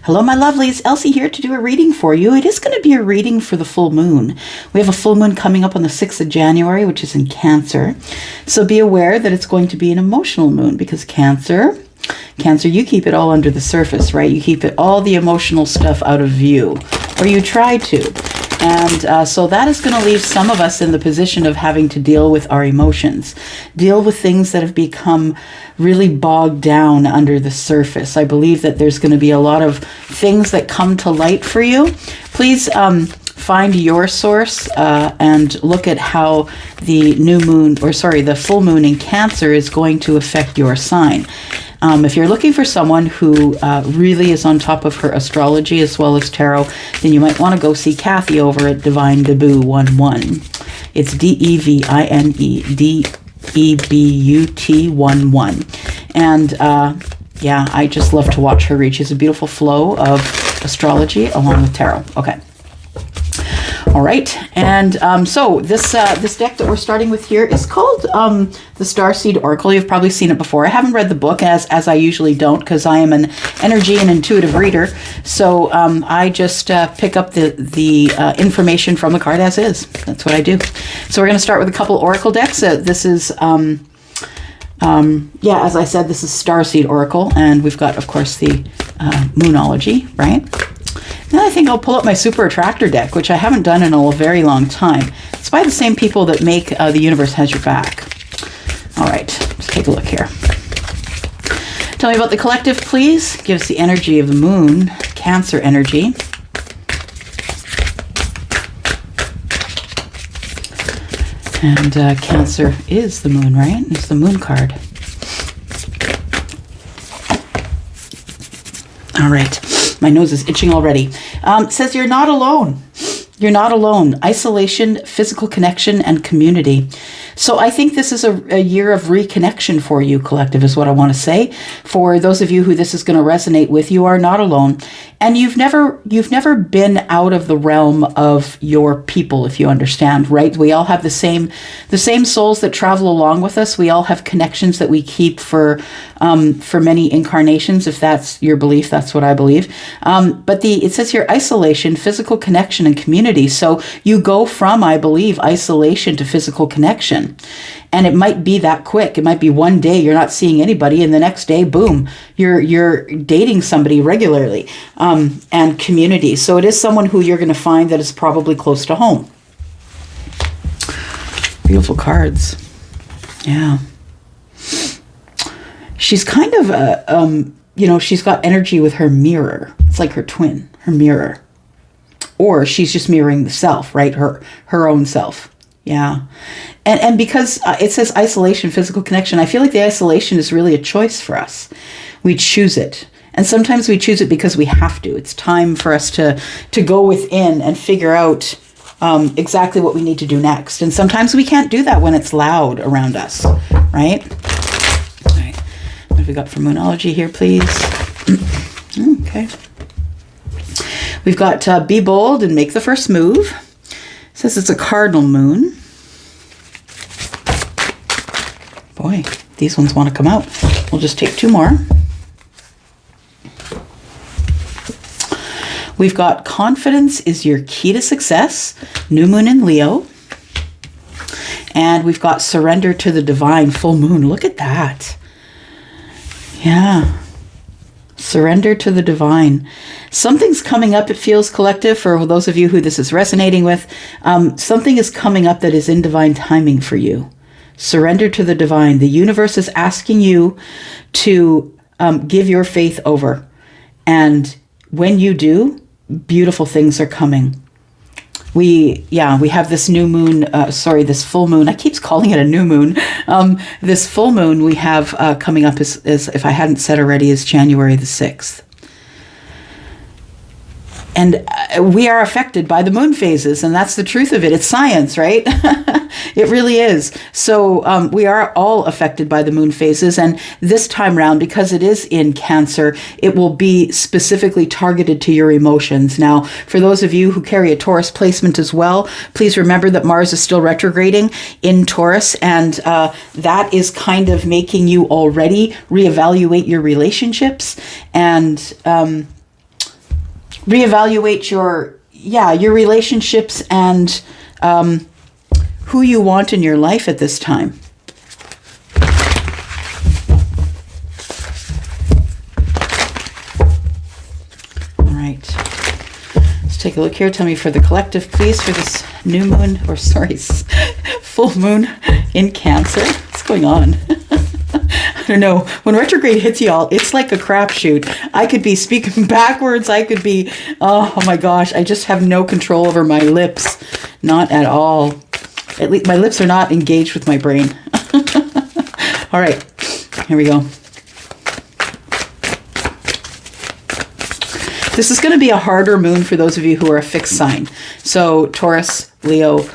Hello, my lovelies. Elsie here to do a reading for you. It is going to be a reading for the full moon. We have a full moon coming up on the 6th of January, which is in Cancer. So be aware that it's going to be an emotional moon because Cancer, you keep it all under the surface, right? You keep all the emotional stuff out of view, or you try to. And so that is going to leave some of us in the position of having to deal with our emotions, deal with things that have become really bogged down under the surface. I believe that there's going to be a lot of things that come to light for you. Please find your source and look at how the the full moon in Cancer is going to affect your sign. If you're looking for someone who really is on top of her astrology as well as tarot, then you might want to go see Kathy over at Divine Debut 11. It's DEVINE DEBUT 11. And I just love to watch her read. She has a beautiful flow of astrology along with tarot. Okay. All right, and so this deck that we're starting with here is called the Starseed Oracle. You've probably seen it before. I haven't read the book as I usually don't because I am an energy and intuitive reader. So I just pick up the information from the card as is. That's what I do. So we're going to start with a couple Oracle decks. This is as I said, this is Starseed Oracle, and we've got, of course, the Moonology, right? Then I think I'll pull up my Super Attractor deck, which I haven't done in a very long time. It's by the same people that make The Universe Has Your Back. All right, let's take a look here. Tell me about the collective, please. Give us the energy of the moon, Cancer energy. And Cancer is the moon, right? It's the moon card. All right. My nose is itching already. It says you're not alone. You're not alone. Isolation, physical connection, and community. So I think this is a year of reconnection for you, collective, is what I want to say. For those of you who this is going to resonate with, you are not alone. And you've never been out of the realm of your people, if you understand, right? We all have the same souls that travel along with us. We all have connections that we keep for many incarnations. If that's your belief, that's what I believe. But it says here, isolation, physical connection, and community. So you go from, I believe, isolation to physical connection. And it might be that quick. It might be one day you're not seeing anybody, and the next day, boom, you're dating somebody regularly. And community. So it is someone who you're going to find that is probably close to home. Beautiful cards. Yeah. She's kind of she's got energy with her mirror. It's like her twin, her mirror. Or she's just mirroring the self, right? Her own self. Yeah. And because it says isolation, physical connection, I feel like the isolation is really a choice for us. We choose it. And sometimes we choose it because we have to. It's time for us to go within and figure out exactly what we need to do next. And sometimes we can't do that when it's loud around us, right? All right. What have we got for Moonology here, please? Okay. We've got Be Bold and Make the First Move. It says it's a cardinal moon. Boy, these ones want to come out. We'll just take two more. We've got Confidence is Your Key to Success, New Moon in Leo. And we've got Surrender to the Divine, Full Moon. Look at that. Yeah. Surrender to the Divine. Something's coming up, it feels, collective, for those of you who this is resonating with. Something is coming up that is in divine timing for you. Surrender to the Divine. The universe is asking you to give your faith over. And when you do, beautiful things are coming. We have this new moon, this full moon. I keep calling it a new moon. This full moon we have coming up is, if I hadn't said already, is January the 6th. And we are affected by the moon phases, and that's the truth of it. It's science, right? It really is. So we are all affected by the moon phases, and this time round, because it is in Cancer, it will be specifically targeted to your emotions. Now, for those of you who carry a Taurus placement as well, please remember that Mars is still retrograding in Taurus, and that is kind of making you already reevaluate your relationships and reevaluate your relationships and who you want in your life at this time. All right. Let's take a look here. Tell me for the collective, please, for this new moon, or sorry, full moon in Cancer. What's going on? I don't know. When retrograde hits y'all, it's like a crapshoot. I could be speaking backwards. I could be, oh my gosh, I just have no control over my lips. Not at all. At least my lips are not engaged with my brain. All right, here we go. This is going to be a harder moon for those of you who are a fixed sign. So Taurus, Leo,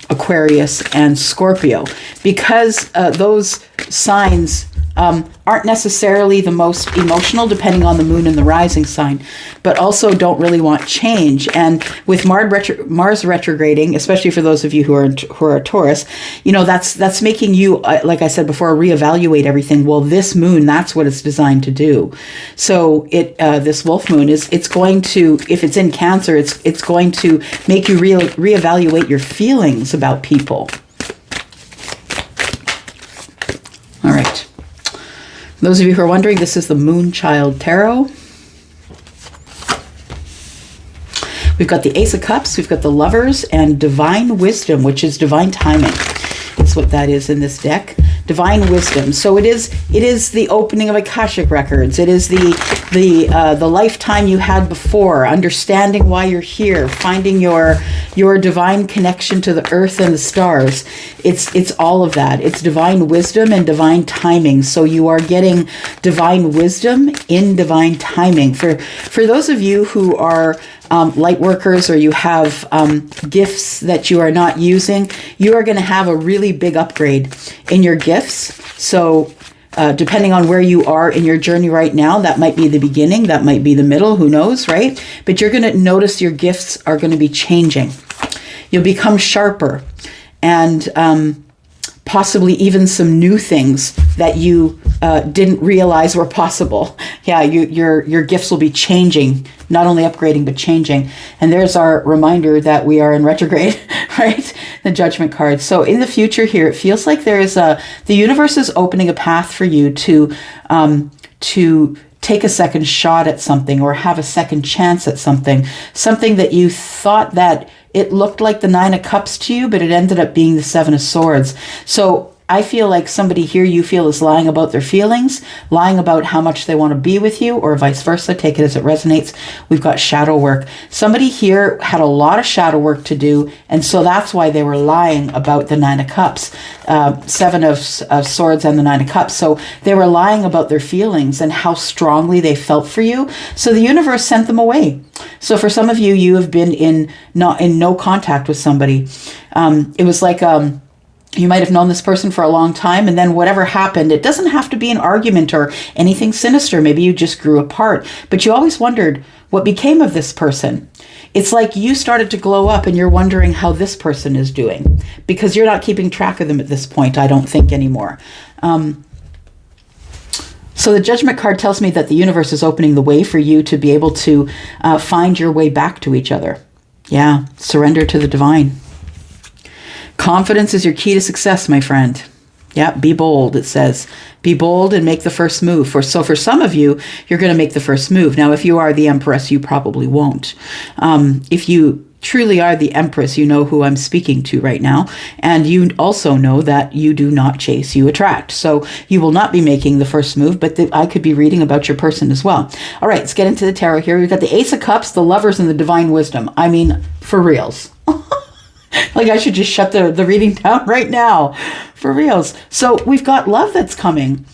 Aquarius, and Scorpio. Because those signs aren't necessarily the most emotional, depending on the moon and the rising sign, but also don't really want change. And with Mars retrograding, especially for those of you who are Taurus, that's making you, like I said before, reevaluate everything. Well, this moon, that's what it's designed to do. So this wolf moon it's going to, if it's in Cancer, it's going to make you reevaluate your feelings about people. All right. Those of you who are wondering, this is the Moonchild Tarot. We've got the Ace of Cups, we've got the Lovers, and Divine Wisdom, which is divine timing. That's what that is in this deck. Divine Wisdom. So it is the opening of Akashic records. It is the lifetime you had before, understanding why you're here, finding your divine connection to the earth and the stars. It's all of that. It's divine wisdom and divine timing. So you are getting divine wisdom in divine timing. For those of you who are light workers, or you have gifts that you are not using, you are going to have a really big upgrade in your gifts. So depending on where you are in your journey right now, that might be the beginning, that might be the middle, who knows, right? But you're going to notice your gifts are going to be changing. You'll become sharper, and possibly even some new things that you didn't realize were possible. Yeah, your gifts will be changing, not only upgrading, but changing. And there's our reminder that we are in retrograde, right? The Judgment card. So in the future here, it feels like there is the universe is opening a path for you to take a second shot at something, or have a second chance at something that you thought that it looked like the Nine of Cups to you, but it ended up being the Seven of Swords. So I feel like somebody here you feel is lying about their feelings, lying about how much they want to be with you, or vice versa. Take it as it resonates. We've got shadow work. Somebody here had a lot of shadow work to do, and so that's why they were lying about the Nine of Cups, Seven of Swords and the Nine of Cups. So they were lying about their feelings and how strongly they felt for you. So the universe sent them away. So for some of you, you have been in no contact with somebody. It was like you might have known this person for a long time, and then whatever happened, it doesn't have to be an argument or anything sinister. Maybe you just grew apart, but you always wondered what became of this person. It's like you started to glow up and you're wondering how this person is doing, because you're not keeping track of them at this point, I don't think, anymore. So the Judgment card tells me that the universe is opening the way for you to be able to find your way back to each other. Yeah, surrender to the divine. Confidence is your key to success, my friend. Yeah, be bold, it says. Be bold and make the first move. For some of you, you're going to make the first move. Now, if you are the Empress, you probably won't. If you truly are the Empress, you know who I'm speaking to right now. And you also know that you do not chase, you attract. So you will not be making the first move, but I could be reading about your person as well. All right, let's get into the tarot here. We've got the Ace of Cups, the Lovers, and the Divine Wisdom. I mean, for reals. Like I should just shut the reading down right now. For reals. So we've got love that's coming.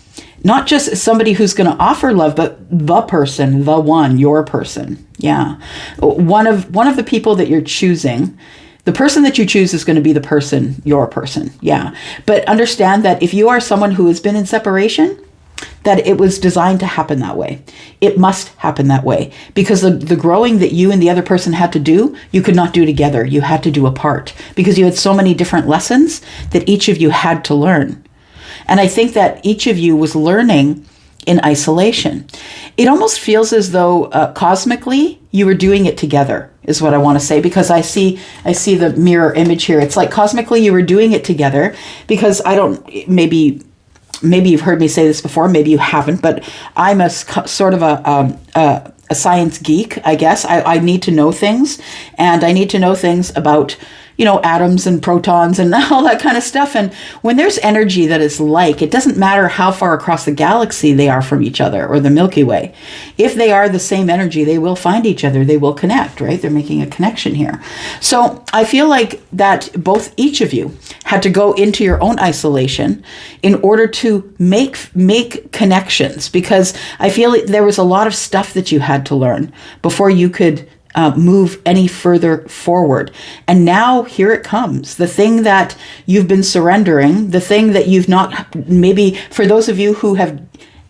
Not just somebody who's going to offer love, but the person, the one, your person. Yeah. One of the people that you're choosing, the person that you choose is going to be the person, your person. Yeah. But understand that if you are someone who has been in separation, that it was designed to happen that way. It must happen that way, because the growing that you and the other person had to do, you could not do together. You had to do apart, because you had so many different lessons that each of you had to learn. And I think that each of you was learning in isolation. It almost feels as though cosmically you were doing it together, is what I want to say, because I see the mirror image here. It's like cosmically you were doing it together, because maybe you've heard me say this before, maybe you haven't, but I'm a sort of a science geek, I guess. I need to know things, and I need to know things about, atoms and protons and all that kind of stuff. And when there's energy that is like, it doesn't matter how far across the galaxy they are from each other or the Milky Way. If they are the same energy, they will find each other. They will connect, right? They're making a connection here. So I feel like that each of you had to go into your own isolation in order to make connections, because I feel like there was a lot of stuff that you had to learn before you could move any further forward. And now here it comes. The thing that you've been surrendering, the thing that you've not, maybe for those of you who have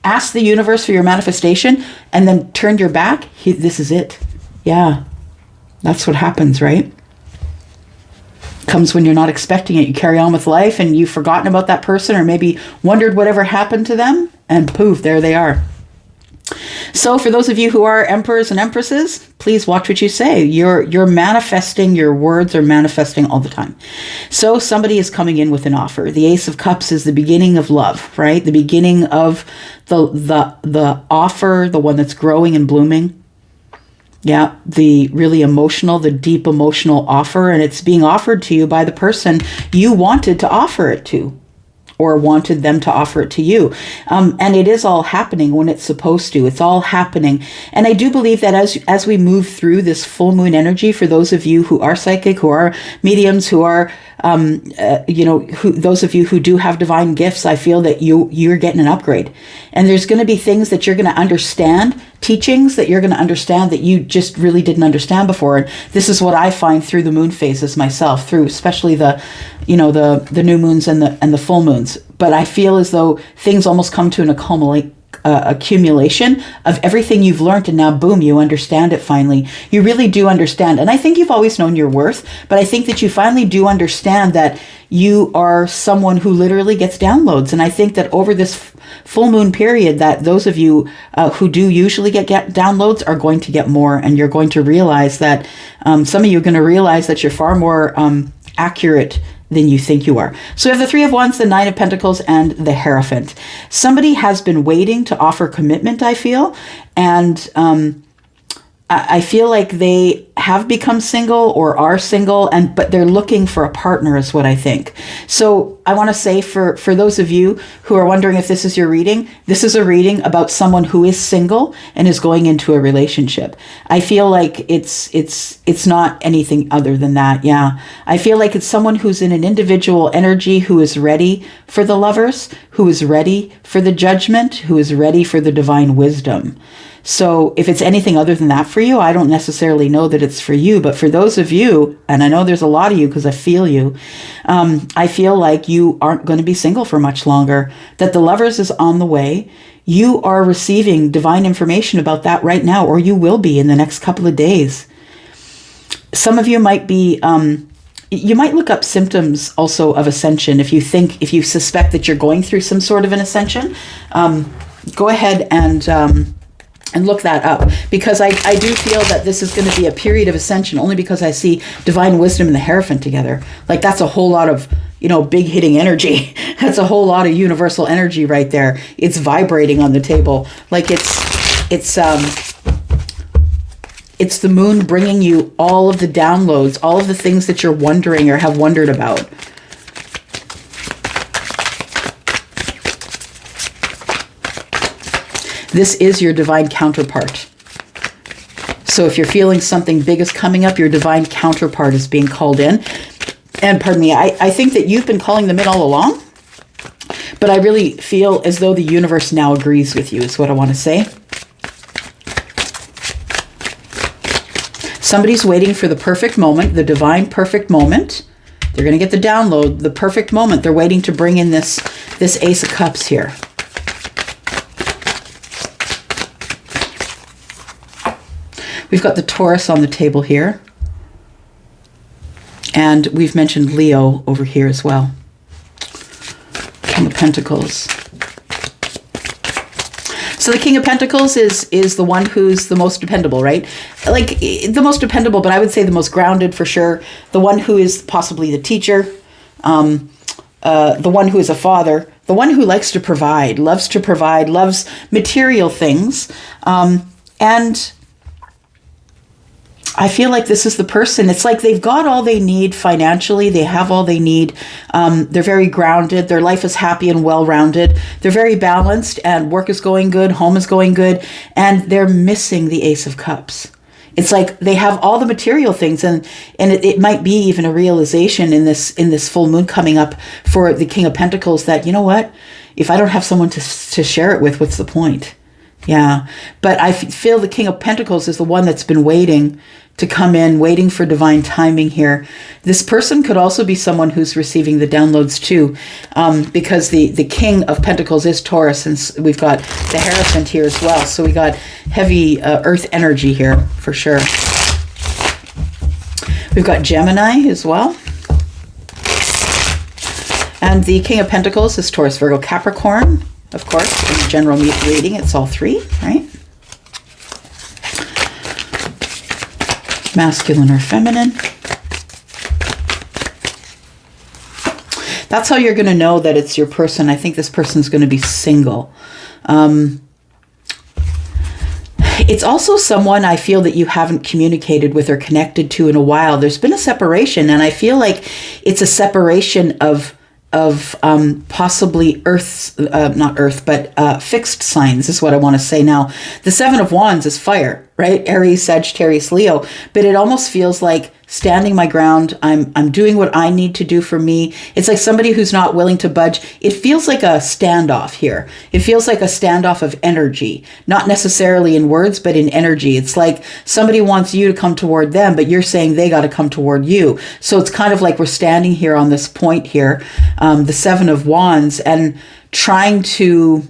asked the universe for your manifestation and then turned your back, this is it. Yeah, that's what happens, right? Comes when you're not expecting it. You carry on with life and you've forgotten about that person, or maybe wondered whatever happened to them, and poof, there they are. So for those of you who are emperors and empresses, please watch what you say. You're manifesting, your words are manifesting all the time. So somebody is coming in with an offer. The Ace of Cups is the beginning of love, right? The beginning of the offer, the one that's growing and blooming. Yeah, the really emotional, the deep emotional offer, and it's being offered to you by the person you wanted to offer it to, or wanted them to offer it to you. And it is all happening when it's supposed to. It's all happening. And I do believe that as we move through this full moon energy, for those of you who are psychic, who are mediums, who are, those of you who do have divine gifts, I feel that you're getting an upgrade. And there's going to be things that you're going to understand, teachings that you're going to understand that you just really didn't understand before. And this is what I find through the moon phases myself, through especially the new moons and the full moons. But I feel as though things almost come to an accumulation of everything you've learned, and now boom, you understand it finally. You really do understand. And I think you've always known your worth, but I think that you finally do understand that you are someone who literally gets downloads. And I think that over this full moon period, that those of you who do usually get downloads are going to get more, and you're going to realize that some of you are going to realize that you're far more accurate than you think you are. So we have the Three of Wands, the Nine of Pentacles, and the Hierophant. Somebody has been waiting to offer commitment, I feel, and I feel like they have become single or are single, but they're looking for a partner is what I think. So I want to say for those of you who are wondering if this is your reading, this is a reading about someone who is single and is going into a relationship. I feel like it's not anything other than that. Yeah. I feel like it's someone who's in an individual energy, who is ready for the lovers, who is ready for the judgment, who is ready for the divine wisdom. So if it's anything other than that for you, I don't necessarily know that it's for you. But for those of you, and I know there's a lot of you because I feel you, I feel like you aren't going to be single for much longer, that the lovers is on the way. You are receiving divine information about that right now, or you will be in the next couple of days. Some of you might be... you might look up symptoms also of ascension. If you suspect that you're going through some sort of an ascension, go ahead and look that up, because I do feel that this is going to be a period of ascension, only because I see divine wisdom and the Hierophant together. Like, that's a whole lot of, big hitting energy. That's a whole lot of universal energy right there. It's vibrating on the table. Like it's the moon bringing you all of the downloads, all of the things that you're wondering or have wondered about. This is your divine counterpart. So if you're feeling something big is coming up, your divine counterpart is being called in. And pardon me, I think that you've been calling them in all along, but I really feel as though the universe now agrees with you, is what I want to say. Somebody's waiting for the perfect moment, the divine perfect moment. They're going to get the download, the perfect moment. They're waiting to bring in this Ace of Cups here. We've got the Taurus on the table here. And we've mentioned Leo over here as well. King of Pentacles. So the King of Pentacles is the one who's the most dependable, right? Like the most dependable, but I would say the most grounded for sure. The one who is possibly the teacher, the one who is a father, the one who likes to provide, loves material things. And I feel like this is the person. It's like they've got all they need financially. They have all they need. They're very grounded. Their life is happy and well-rounded. They're very balanced, and work is going good, home is going good, and they're missing the Ace of Cups. It's like they have all the material things, and it might be even a realization in this full moon coming up for the King of Pentacles that, you know what, if I don't have someone to share it with, what's the point? Yeah, but I feel the King of Pentacles is the one that's been waiting to come in, waiting for divine timing here. This person could also be someone who's receiving the downloads too, because the King of Pentacles is Taurus, and we've got the Hierophant here as well. So we got heavy earth energy here for sure. We've got Gemini as well. And the King of Pentacles is Taurus, Virgo, Capricorn. Of course, in the general reading, it's all three, right? Masculine or feminine. That's how you're going to know that it's your person. I think this person's going to be single. It's also someone I feel that you haven't communicated with or connected to in a while. There's been a separation, and I feel like it's a separation of possibly fixed signs is what I want to say now. The Seven of Wands is fire, right? Aries, Sagittarius, Leo. But it almost feels like standing my ground. I'm doing what I need to do for me. It's like somebody who's not willing to budge. It feels like a standoff here. It feels like a standoff of energy, not necessarily in words, but in energy. It's like somebody wants you to come toward them, but you're saying they got to come toward you. So it's kind of like we're standing here on this point here, the Seven of Wands, and trying to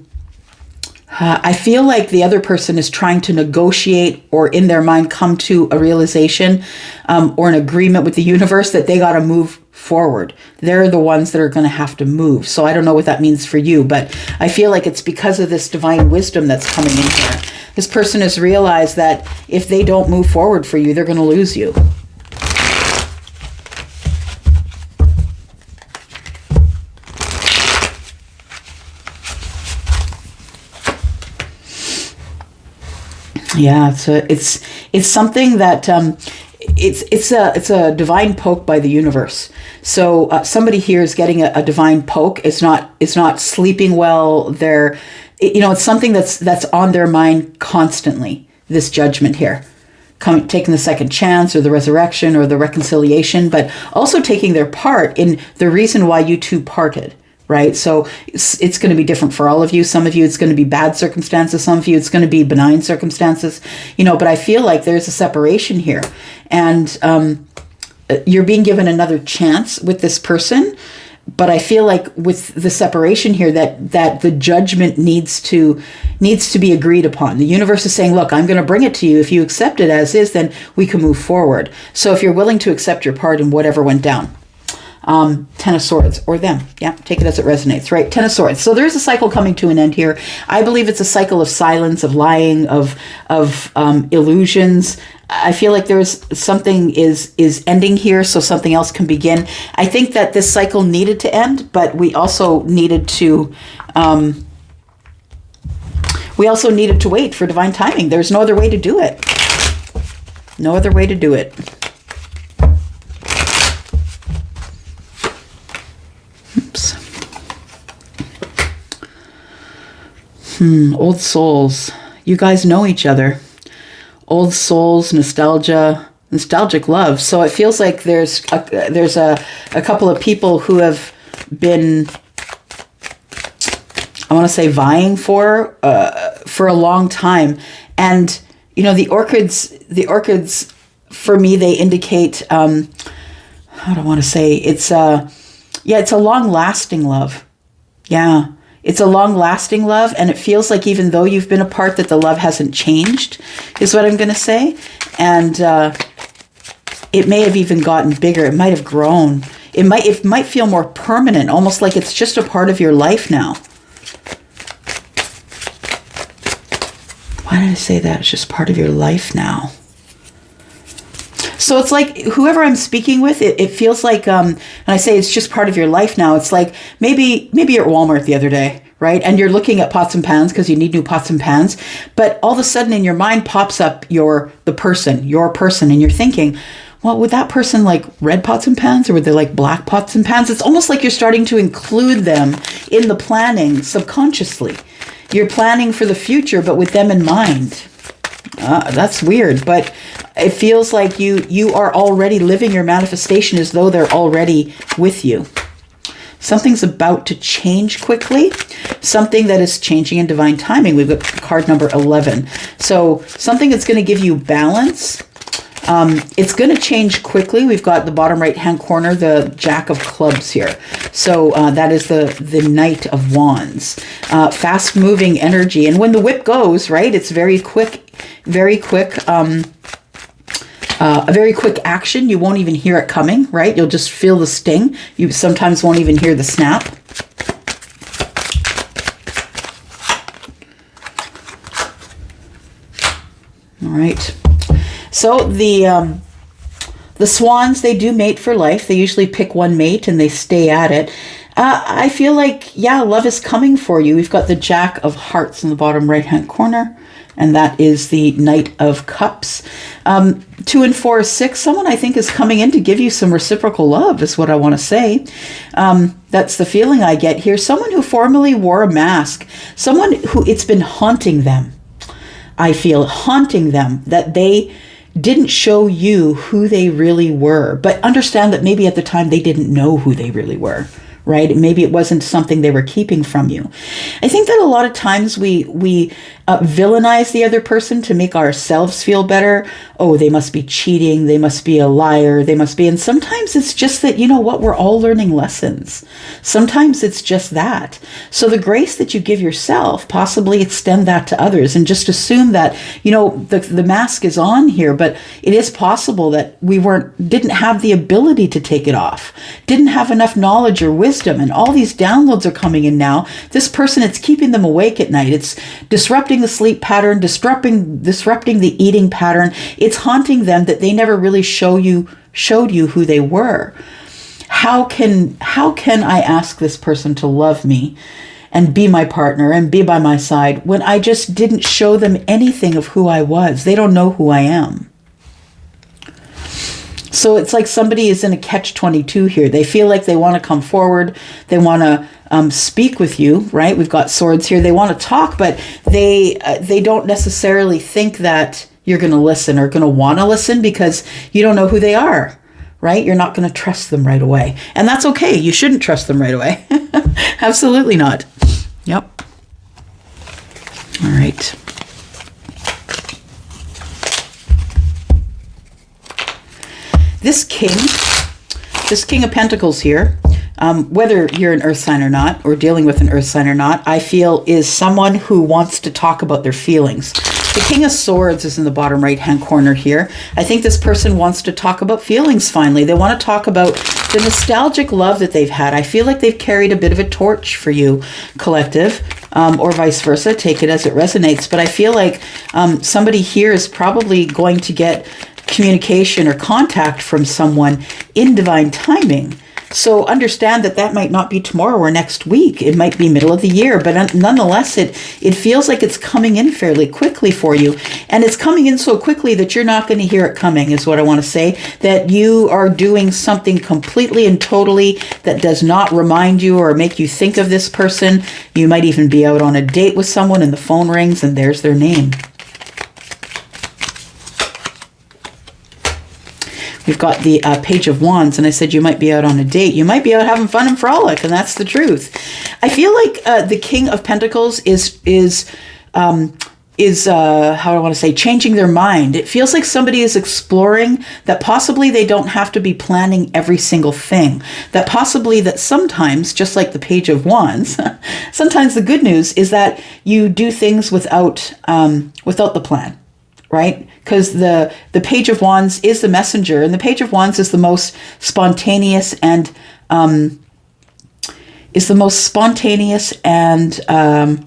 I feel like the other person is trying to negotiate or in their mind come to a realization or an agreement with the universe that they got to move forward. They're the ones that are going to have to move. So I don't know what that means for you, but I feel like it's because of this divine wisdom that's coming in here. This person has realized that if they don't move forward for you, they're going to lose you. Yeah, it's something that it's a divine poke by the universe. So somebody here is getting a divine poke. It's not sleeping well. It's something that's on their mind constantly. This judgment here, taking the second chance or the resurrection or the reconciliation, but also taking their part in the reason why you two parted. Right? So it's going to be different for all of you. Some of you, it's going to be bad circumstances. Some of you, it's going to be benign circumstances, but I feel like there's a separation here, and you're being given another chance with this person. But I feel like with the separation here that the judgment needs to be agreed upon. The universe is saying, look, I'm going to bring it to you. If you accept it as is, then we can move forward. So if you're willing to accept your part in whatever went down. Ten of Swords, or them. Yeah, take it as it resonates, right? Ten of Swords. So there's a cycle coming to an end here. I believe it's a cycle of silence, of lying, of illusions. I feel like there's something is ending here, so something else can begin. I think that this cycle needed to end, but we also needed to wait for divine timing. There's no other way to do it. No other way to do it. Oops. Old souls. You guys know each other. Old souls, nostalgia, nostalgic love. So it feels like there's a couple of people who have been, I want to say, vying for a long time. And the orchids for me, they indicate how do I want to say, it's a long-lasting love. Yeah, it's a long-lasting love, and it feels like even though you've been apart, that the love hasn't changed, is what I'm going to say. And it may have even gotten bigger. It might have grown. It might feel more permanent, almost like it's just a part of your life now. Why did I say that? It's just part of your life now. So it's like whoever I'm speaking with, it feels like, and I say it's just part of your life now. It's like maybe you're at Walmart the other day, right? And you're looking at pots and pans because you need new pots and pans. But all of a sudden in your mind pops up your person, and you're thinking, well, would that person like red pots and pans, or would they like black pots and pans? It's almost like you're starting to include them in the planning subconsciously. You're planning for the future, but with them in mind. That's weird, but it feels like you are already living your manifestation as though they're already with you. Something's about to change quickly. Something that is changing in divine timing. We've got card number 11. So something that's going to give you balance. It's going to change quickly. We've got the bottom right-hand corner, the Jack of Clubs here. So that is the Knight of Wands. Fast-moving energy. And when the whip goes, right, it's very quick, a very quick action. You won't even hear it coming, right? You'll just feel the sting. You sometimes won't even hear the snap. All right. So the swans, they do mate for life. They usually pick one mate and they stay at it. I feel like, yeah, love is coming for you. We've got the Jack of Hearts in the bottom right-hand corner, and that is the Knight of Cups. 2 and 4 is 6. Someone I think is coming in to give you some reciprocal love is what I want to say. That's the feeling I get here. Someone who formerly wore a mask. Someone who it's been haunting them. I feel haunting them that they didn't show you who they really were. But understand that maybe at the time they didn't know who they really were. Right? Maybe it wasn't something they were keeping from you. I think that a lot of times we villainize the other person to make ourselves feel better. Oh, they must be cheating. They must be a liar. They must be. And sometimes it's just that, you know what, we're all learning lessons. Sometimes it's just that. So the grace that you give yourself, possibly extend that to others and just assume that, you know, the mask is on here, but it is possible that we didn't have the ability to take it off, didn't have enough knowledge or wisdom. And all these downloads are coming in now. This person, it's keeping them awake at night. It's disrupting the sleep pattern, disrupting the eating pattern. It's haunting them that they never really showed you who they were. How can I ask this person to love me and be my partner and be by my side when I just didn't show them anything of who I was? They don't know who I am. So it's like somebody is in a catch-22 here. They feel like they want to come forward. They want to speak with you, right? We've got swords here. They want to talk, but they don't necessarily think that you're going to listen or going to want to listen because you don't know who they are, right? You're not going to trust them right away. And that's okay. You shouldn't trust them right away. Absolutely not. Yep. All right. This King of Pentacles here, whether you're an earth sign or not, or dealing with an earth sign or not, I feel is someone who wants to talk about their feelings. The King of Swords is in the bottom right-hand corner here. I think this person wants to talk about feelings finally. They want to talk about the nostalgic love that they've had. I feel like they've carried a bit of a torch for you, collective, or vice versa. Take it as it resonates. But I feel like somebody here is probably going to get communication or contact from someone in divine timing. So understand that might not be tomorrow or next week. It might be middle of the year, but nonetheless, it feels like it's coming in fairly quickly for you. And it's coming in so quickly that you're not going to hear it coming, is what I want to say. That you are doing something completely and totally that does not remind you or make you think of this person. You might even be out on a date with someone and the phone rings and there's their name. We've got the Page of Wands, and I said you might be out on a date. You might be out having fun and frolic, and that's the truth. I feel like the King of Pentacles is how do I want to say, changing their mind. It feels like somebody is exploring that possibly they don't have to be planning every single thing. That possibly that sometimes, just like the Page of Wands, sometimes the good news is that you do things without the plan. Right? Because the Page of Wands is the messenger, and the Page of Wands is the most spontaneous and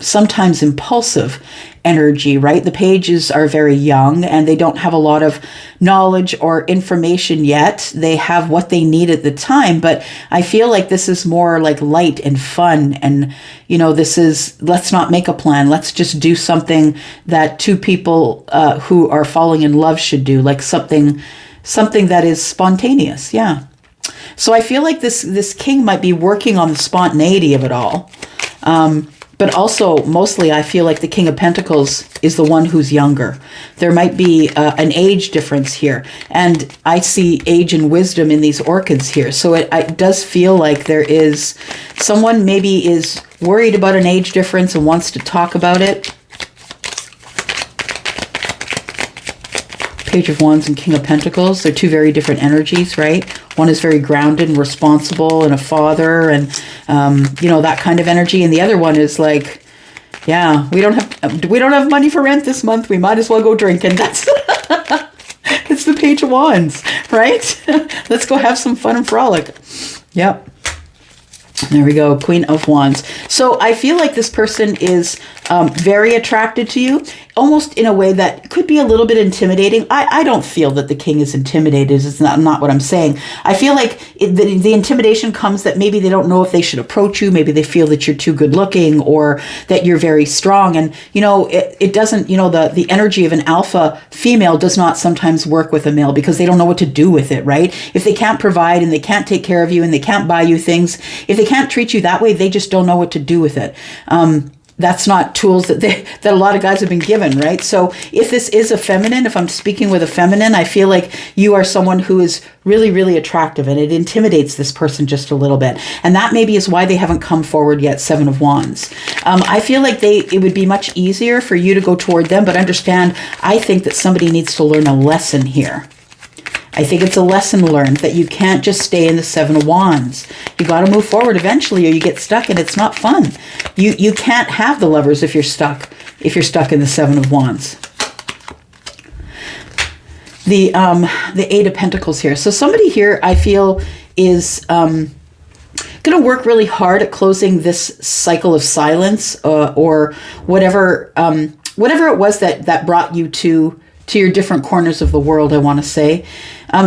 sometimes impulsive energy, right? The pages are very young and they don't have a lot of knowledge or information yet. They have what they need at the time, but I feel like this is more like light and fun. And, this is, let's not make a plan. Let's just do something that two people who are falling in love should do, like something that is spontaneous. Yeah. So I feel like this king might be working on the spontaneity of it all. But also, mostly, I feel like the King of Pentacles is the one who's younger. There might be an age difference here. And I see age and wisdom in these orchids here. So it does feel like there is someone maybe is worried about an age difference and wants to talk about it. Page of Wands and King of Pentacles. They're two very different energies, right? One is very grounded and responsible and a father and, that kind of energy. And the other one is like, yeah, we don't have money for rent this month. We might as well go drinking. That's it's the Page of Wands, right? Let's go have some fun and frolic. Yep. There we go, Queen of Wands. So I feel like this person is very attracted to you, almost in a way that could be a little bit intimidating. I don't feel that the king is intimidated. It's not what I'm saying. I feel like the intimidation comes that maybe they don't know if they should approach you. Maybe they feel that you're too good looking or that you're very strong. And, it doesn't, the energy of an alpha female does not sometimes work with a male because they don't know what to do with it, right? If they can't provide and they can't take care of you and they can't buy you things, if they can't treat you that way, they just don't know what to do with it. That's not tools that a lot of guys have been given, right? So if this is a feminine, if I'm speaking with a feminine, I feel like you are someone who is really, really attractive and it intimidates this person just a little bit. And that maybe is why they haven't come forward yet, Seven of Wands. I feel like it would be much easier for you to go toward them, but understand, I think that somebody needs to learn a lesson here. I think it's a lesson learned that you can't just stay in the Seven of Wands. You got to move forward eventually or you get stuck and it's not fun. You can't have the Lovers if you're stuck in the Seven of Wands. The Eight of Pentacles here. So somebody here I feel is going to work really hard at closing this cycle of silence or whatever it was that brought you to your different corners of the world, I want to say.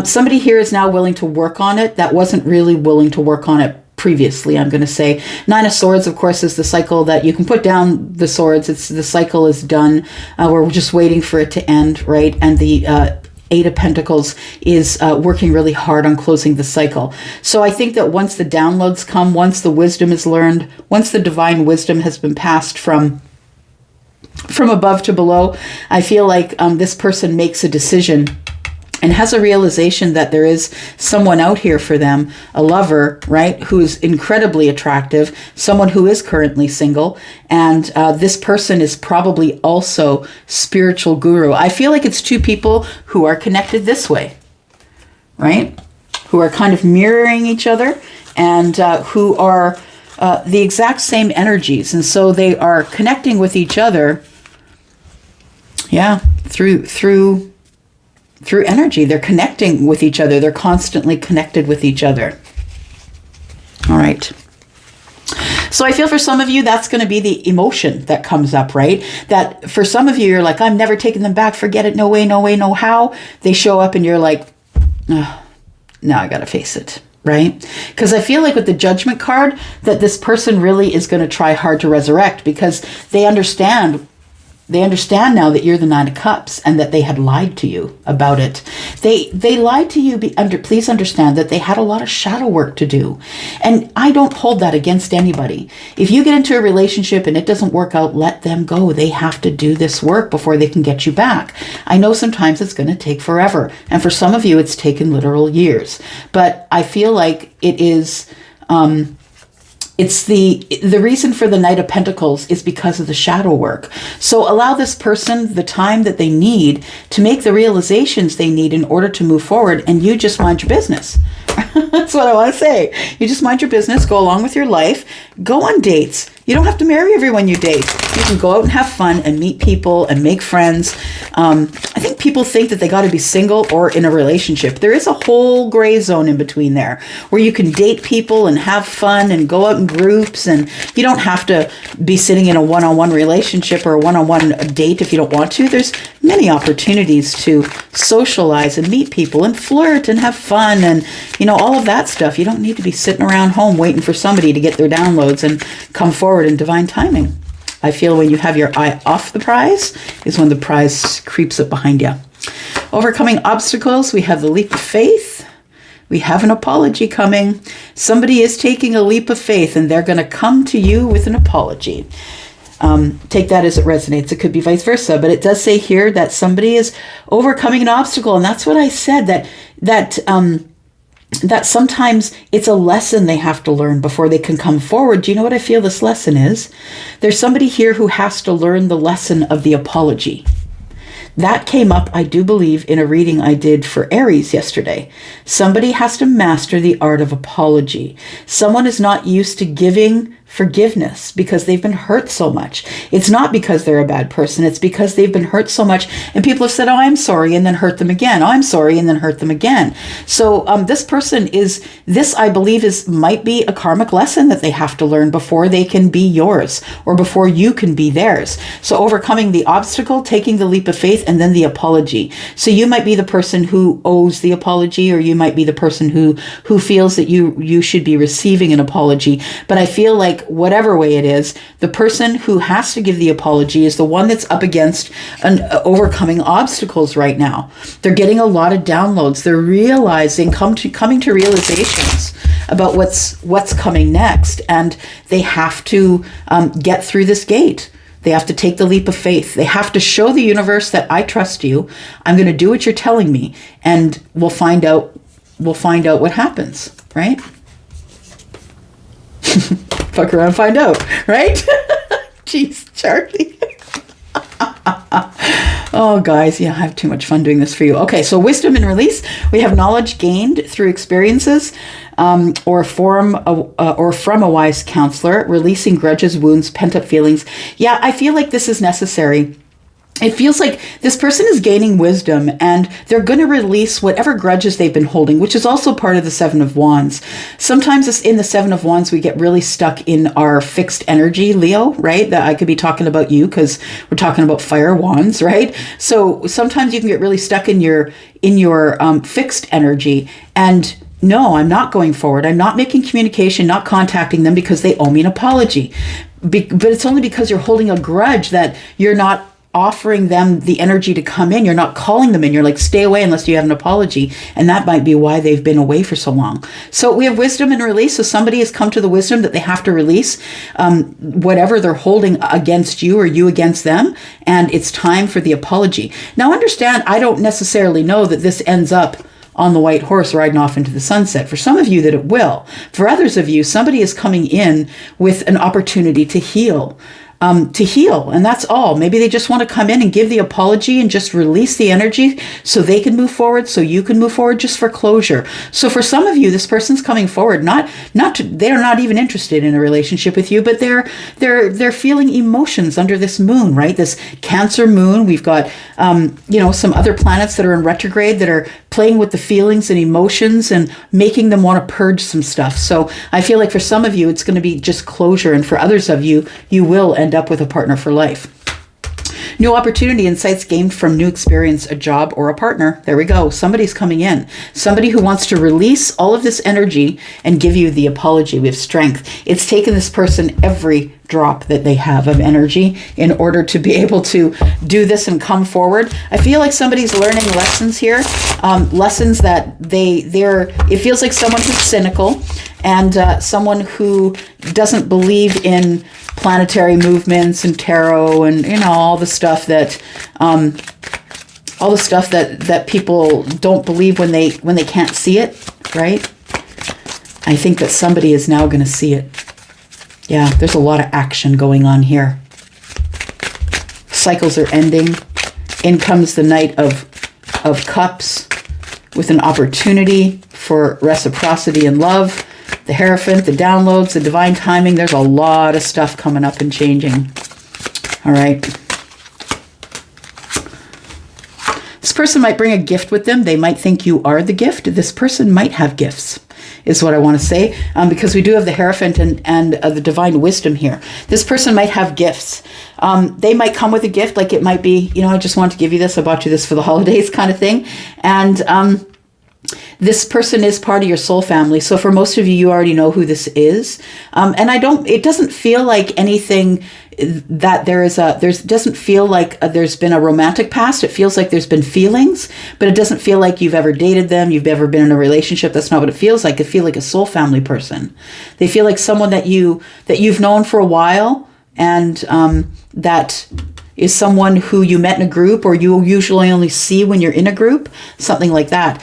Somebody here is now willing to work on it that wasn't really willing to work on it previously, I'm going to say. Nine of Swords, of course, is the cycle that you can put down the swords. The cycle is done. We're just waiting for it to end, right? And the Eight of Pentacles is working really hard on closing the cycle. So I think that once the downloads come, once the wisdom is learned, once the divine wisdom has been passed from above to below, I feel like this person makes a decision and has a realization that there is someone out here for them, a lover, right, who's incredibly attractive, someone who is currently single, and this person is probably also spiritual guru. I feel like it's two people who are connected this way, right, who are kind of mirroring each other and who are the exact same energies. And so they are connecting with each other, yeah, through energy. They're connecting with each other. They're constantly connected with each other. All right. So I feel for some of you, that's going to be the emotion that comes up, right? That for some of you, you're like, I'm never taking them back. Forget it. No way, no way, no how. They show up and you're like, oh, now I got to face it. Right? Because I feel like with the Judgment card that this person really is going to try hard to resurrect because they understand now that you're the Nine of Cups and that they had lied to you about it. They lied to you. Please understand that they had a lot of shadow work to do. And I don't hold that against anybody. If you get into a relationship and it doesn't work out, let them go. They have to do this work before they can get you back. I know sometimes it's going to take forever. And for some of you, it's taken literal years. But I feel like it is... It's the reason for the Knight of Pentacles is because of the shadow work. So allow this person the time that they need to make the realizations they need in order to move forward, and you just mind your business. That's what I want to say. You just mind your business, go along with your life, go on dates. You don't have to marry everyone you date. You can go out and have fun and meet people and make friends. I think people think that they got to be single or in a relationship. There is a whole gray zone in between there where you can date people and have fun and go out in groups, and you don't have to be sitting in a one-on-one relationship or a one-on-one date if you don't want to. There's many opportunities to socialize and meet people and flirt and have fun and, all of that stuff. You don't need to be sitting around home waiting for somebody to get their downloads and come forward in divine timing. I feel when you have your eye off the prize is when the prize creeps up behind you. Overcoming obstacles, we have the leap of faith. We have an apology coming. Somebody is taking a leap of faith and they're going to come to you with an apology. Take that as it resonates. It could be vice versa, but it does say here that somebody is overcoming an obstacle. And that's what I said, that sometimes it's a lesson they have to learn before they can come forward. Do you know what I feel this lesson is? There's somebody here who has to learn the lesson of the apology. That came up, I do believe, in a reading I did for Aries yesterday. Somebody has to master the art of apology. Someone is not used to giving forgiveness because they've been hurt so much. It's not because they're a bad person. It's because they've been hurt so much and people have said, oh, I'm sorry, and then hurt them again. Oh, I'm sorry, and then hurt them again. So this person I believe might be a karmic lesson that they have to learn before they can be yours or before you can be theirs. So overcoming the obstacle, taking the leap of faith, and then the apology. So you might be the person who owes the apology, or you might be the person who feels that you should be receiving an apology. But I feel like whatever way it is, the person who has to give the apology is the one that's up against overcoming obstacles right now. They're getting a lot of downloads. They're realizing, coming to realizations about what's coming next, and they have to get through this gate. They have to take the leap of faith. They have to show the universe that I trust you. I'm going to do what you're telling me, and we'll find out what happens, right? Fuck around, find out, right? Jeez, Charlie. Oh, guys, yeah, I have too much fun doing this for you. Okay, so wisdom and release. We have knowledge gained through experiences or from a wise counselor, releasing grudges, wounds, pent-up feelings. Yeah, I feel like this is necessary. It feels like this person is gaining wisdom and they're going to release whatever grudges they've been holding, which is also part of the Seven of Wands. Sometimes in the Seven of Wands, we get really stuck in our fixed energy, Leo, right? That I could be talking about you because we're talking about fire wands, right? So sometimes you can get really stuck in your fixed energy, and no, I'm not going forward. I'm not making communication, not contacting them because they owe me an apology. But it's only because you're holding a grudge that you're not offering them the energy to come in. You're not calling them in. You're like, stay away unless you have an apology. And that might be why they've been away for so long. So we have wisdom and release. So somebody has come to the wisdom that they have to release whatever they're holding against you or you against them. And it's time for the apology. Now understand, I don't necessarily know that this ends up on the white horse riding off into the sunset. For some of you that it will. For others of you, somebody is coming in with an opportunity to heal. And that's all. Maybe they just want to come in and give the apology and just release the energy so they can move forward, so you can move forward, just for closure. So for some of you, this person's coming forward, they're not even interested in a relationship with you, but they're feeling emotions under this moon, right? This Cancer moon. We've got some other planets that are in retrograde that are playing with the feelings and emotions and making them want to purge some stuff. So I feel like for some of you, it's going to be just closure. And for others of you, you will end up with a partner for life. New opportunity, insights gained from new experience, a job, or a partner. There we go. Somebody's coming in. Somebody who wants to release all of this energy and give you the apology. We have strength. It's taken this person every drop that they have of energy in order to be able to do this and come forward. I feel like somebody's learning lessons here. Lessons that it feels like someone who's cynical and someone who doesn't believe in planetary movements and tarot and all the stuff that people don't believe when they can't see it, right? I think that somebody is now going to see it. Yeah, there's a lot of action going on here. Cycles are ending. In comes the Knight of Cups with an opportunity for reciprocity and love. The Hierophant, the downloads, the divine timing. There's a lot of stuff coming up and changing. All right. This person might bring a gift with them. They might think you are the gift. This person might have gifts, is what I want to say, because we do have the Hierophant and the divine wisdom here. This person might have gifts. They might come with a gift, like it might be, you know, I just want to give you this. I bought you this for the holidays kind of thing. And this person is part of your soul family. So for most of you, you already know who this is. And it doesn't feel like anything that doesn't feel like there's been a romantic past. It feels like there's been feelings, but it doesn't feel like you've ever dated them. You've ever been in a relationship. That's not what it feels like. They feel like a soul family person. They feel like someone that you've known for a while, and that is someone who you met in a group, or you usually only see when you're in a group, something like that.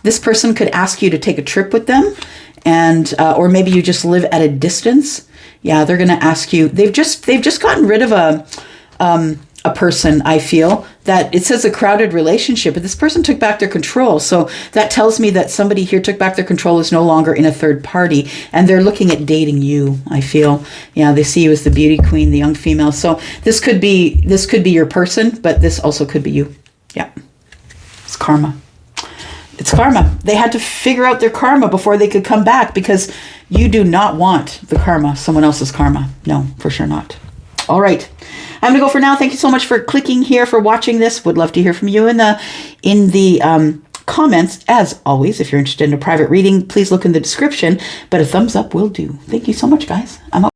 This person could ask you to take a trip with them, and or maybe you just live at a distance. Yeah, they're going to ask you. They've just gotten rid of a person, I feel, that it says a crowded relationship, but this person took back their control. So that tells me that somebody here took back their control, is no longer in a third party, and they're looking at dating you, I feel. Yeah, they see you as the beauty queen, the young female. So this could be your person, but this also could be you. Yeah. It's karma. It's karma. They had to figure out their karma before they could come back, because you do not want the karma, someone else's karma. No, for sure not. All right. I'm going to go for now. Thank you so much for clicking here, for watching this. Would love to hear from you in the comments. As always, if you're interested in a private reading, please look in the description, but a thumbs up will do. Thank you so much, guys. I'm out.